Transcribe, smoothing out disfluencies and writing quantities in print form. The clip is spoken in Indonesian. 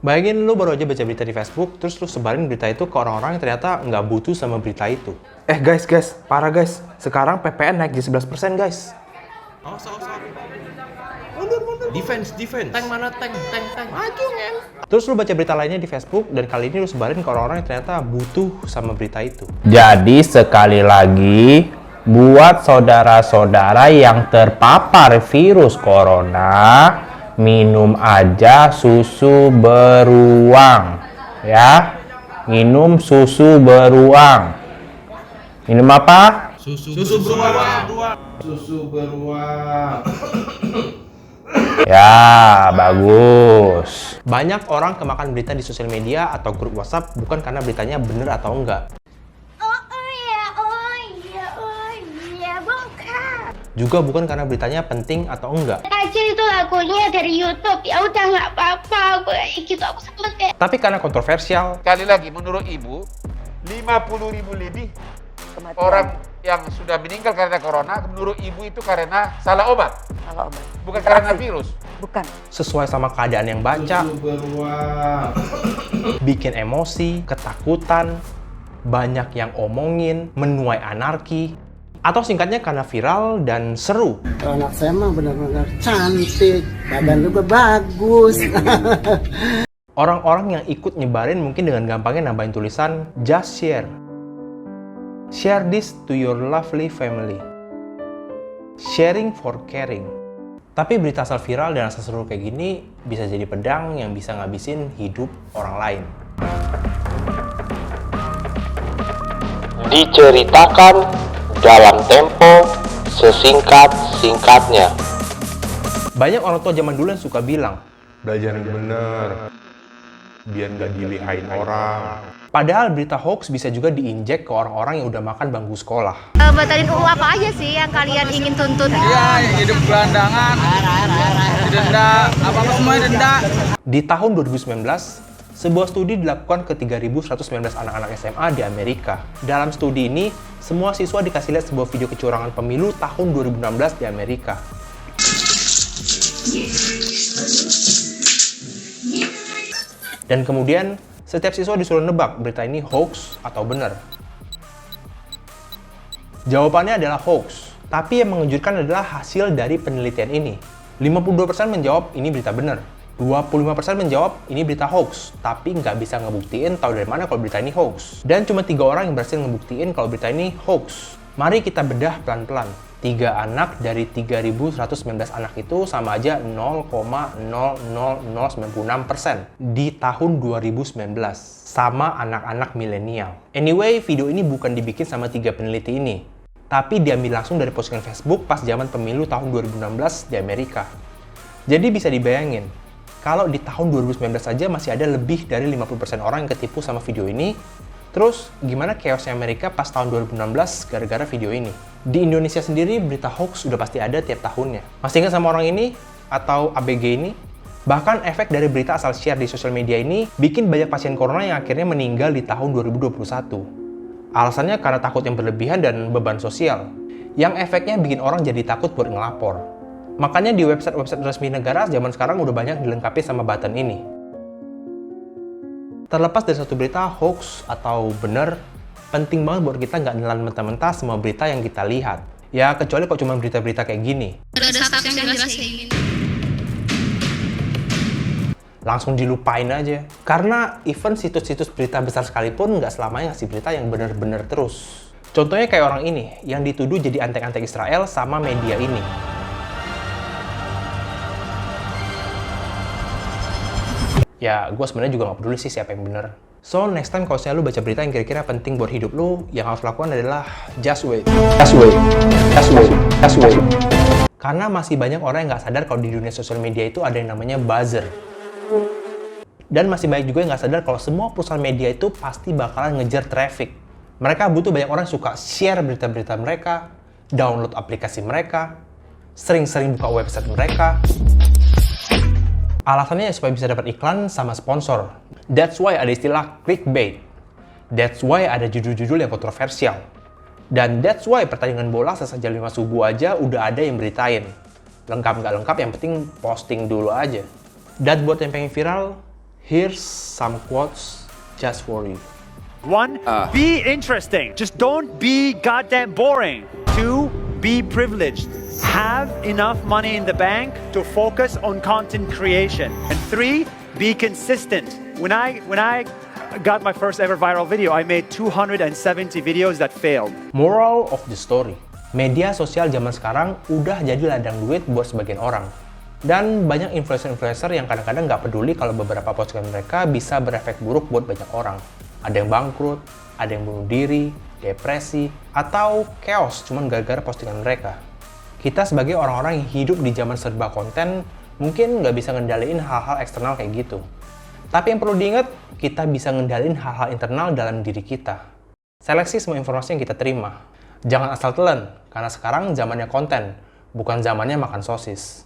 Bayangin lu baru aja baca berita di Facebook, terus lu sebarin berita itu ke orang-orang yang ternyata nggak butuh sama berita itu. Guys, parah guys. Sekarang PPN naik di 11% guys. Mundur. Defense. Tank mana tank. Maju men. Terus lu baca berita lainnya di Facebook, dan kali ini lu sebarin ke orang-orang yang ternyata butuh sama berita itu. Jadi sekali lagi, buat saudara-saudara yang terpapar virus corona, minum aja susu beruang, ya. Minum susu beruang. Minum apa? Susu beruang. Ya, bagus. Banyak orang kemakan berita di sosial media atau grup WhatsApp bukan karena beritanya bener atau enggak. Juga bukan karena beritanya penting atau enggak. Aja itu lagunya dari YouTube, ya udah nggak apa-apa, gue gitu aku sempet kayak. Tapi karena kontroversial, Sekali lagi, menurut Ibu, 50.000 lebih orang yang sudah meninggal karena corona, menurut Ibu itu karena salah obat, Kalau obat. bukan karena virus. Bukan. sesuai sama keadaan yang baca, bikin emosi, ketakutan, banyak yang omongin, menuai anarki, atau singkatnya karena viral dan seru. Anak saya mah benar-benar cantik, badan juga bagus. Orang-orang yang ikut nyebarin mungkin dengan gampangnya nambahin tulisan just share. Share this to your lovely family. Sharing for caring. Tapi berita asal viral dan asal seru kayak gini bisa jadi pedang yang bisa ngabisin hidup orang lain. Diceritakan dalam tempo sesingkat-singkatnya. Banyak orang tua zaman dulu yang suka bilang, Belajar yang bener, biar nggak dilihain orang. padahal berita hoax bisa juga diinjek ke orang-orang yang udah makan bangku sekolah. Batalin UU apa aja sih yang kalian ingin tuntut? Iya, hidup gelandangan, denda, apa-apa semuanya denda. Di tahun 2019, sebuah studi dilakukan ke 3.119 anak-anak SMA di Amerika. Dalam studi ini, semua siswa dikasih lihat sebuah video kecurangan pemilu tahun 2016 di Amerika. Dan kemudian, setiap siswa disuruh nebak berita ini hoax atau benar. Jawabannya adalah hoax, tapi yang mengejutkan adalah hasil dari penelitian ini. 52% menjawab ini berita benar. 25% menjawab ini berita hoax, tapi nggak bisa ngebuktiin tahu dari mana kalau berita ini hoax. Dan cuma 3 orang yang berhasil ngebuktiin kalau berita ini hoax. Mari kita bedah pelan-pelan. 3 anak dari 3.119 anak itu sama aja 0,00096% di tahun 2019. Sama anak-anak milenial. Anyway, video ini bukan dibikin sama 3 peneliti ini, tapi diambil langsung dari postingan Facebook pas zaman pemilu tahun 2016 di Amerika. Jadi bisa dibayangin, kalau di tahun 2019 saja masih ada lebih dari 50% orang yang ketipu sama video ini, terus gimana chaosnya Amerika pas tahun 2016 gara-gara video ini? Di Indonesia sendiri berita hoax udah pasti ada tiap tahunnya. Masih ingat sama orang ini? Atau ABG ini? Bahkan efek dari berita asal share di sosial media ini bikin banyak pasien corona yang akhirnya meninggal di tahun 2021. Alasannya karena takut yang berlebihan dan beban sosial, yang efeknya bikin orang jadi takut buat ngelapor. Makanya di website-website resmi negara zaman sekarang udah banyak dilengkapi sama button ini. Terlepas dari satu berita hoax atau benar, penting banget buat kita nggak nelan mentah-mentah semua berita yang kita lihat. Ya, kecuali kok cuma berita-berita kayak gini. Ada status yang jelas kayak gini. Langsung dilupain aja. Karena even situs-situs berita besar sekalipun nggak selamanya ngasih berita yang benar-benar terus. Contohnya kayak orang ini, yang dituduh jadi antek-antek Israel sama media ini. Ya, gue sebenarnya juga nggak peduli sih siapa yang benar. So, next time kalau lu baca berita yang kira-kira penting buat hidup lu, yang harus lakukan adalah just wait. Karena masih banyak orang yang nggak sadar kalau di dunia sosial media itu ada yang namanya buzzer. Dan masih banyak juga yang nggak sadar kalau semua perusahaan media itu pasti bakalan ngejar traffic. Mereka butuh banyak orang yang suka share berita-berita mereka, download aplikasi mereka, sering-sering buka website mereka. Alasannya supaya bisa dapat iklan sama sponsor. That's why ada istilah clickbait. That's why ada judul-judul yang kontroversial. Dan that's why pertandingan bola selesai jam 5 subuh aja udah ada yang beritain. Lengkap nggak lengkap, yang penting posting dulu aja. Dan buat yang pengen viral, Here's some quotes just for you. 1. Be interesting. Just don't be goddamn boring. 2. Be privileged. Have enough money in the bank to focus on content creation. And 3. Be consistent. When I got my first ever viral video, I made 270 videos that failed. Moral of the story. Media sosial zaman sekarang udah jadi ladang duit buat sebagian orang. Dan banyak influencer-influencer yang kadang-kadang nggak peduli kalau beberapa postingan mereka bisa berefek buruk buat banyak orang. Ada yang bangkrut, ada yang bunuh diri, depresi, atau chaos cuman gara-gara postingan mereka. Kita sebagai orang-orang yang hidup di zaman serba konten, mungkin nggak bisa ngendaliin hal-hal eksternal kayak gitu. Tapi yang perlu diingat, kita bisa ngendaliin hal-hal internal dalam diri kita. Seleksi semua informasi yang kita terima. Jangan asal telan, karena sekarang zamannya konten, bukan zamannya makan sosis.